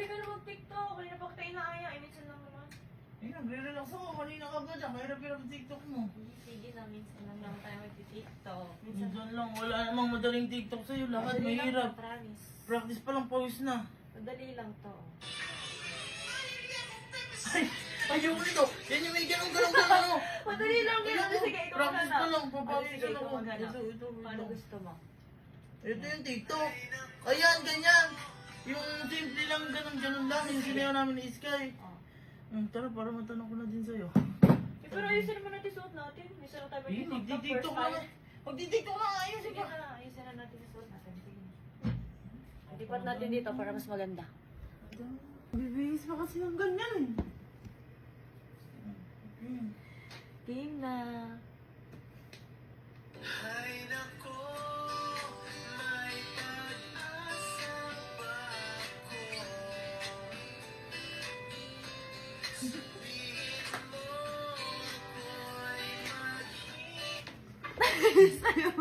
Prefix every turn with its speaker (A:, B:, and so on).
A: Dali ka na mag-TikTok. Kaya napaktayin na aya. Minsan lang naman.
B: Eh, nagre-relax ako. Kanina ka ba dyan? Mahirap-hirap TikTok mo.
A: Sige na, minsan lang naman tayo mag-TikTok. Minsan
B: Minsan lang. Wala namang madaling TikTok sa'yo. Lahat
A: Madali lang
B: mahirap.
A: to, promise.
B: Practice pa lang, pawis na.
A: Madali lang to.
B: Ay! Ayaw ko nito! Yan yung may ganun-ganun-ganun!
A: Madali lang yan. Sige, ikaw
B: Practice
A: maghanap.
B: pa lang,
A: Sige,
B: papawisan
A: ikaw
B: ako.
A: maghanap.
B: Ito.
A: Paano gusto mo?
B: Ito yung TikTok. Ayan, ganyan. Yung simple lang, ganun-ganun lang. Yung sinayaw namin ni Sky.
A: Oh.
B: Tara, para matanong ko na din sa'yo.
A: Eh, pero ayusin naman natin suot natin. Minsan lang tayo
B: Eh,
A: mag-TikTok.
B: magti-TikTok
A: First
B: na.
A: time.
B: Magti-TikTok na. Ayun,
A: Sige
B: sige.
A: na, ayusin na natin yung suot natin. Sige. Lipat natin dito para mas maganda.
B: Bibihis pa kasi ng ganyan.
A: Game na.
C: Ay nako, may pag-asa ba ako? Sabihin mo ako'y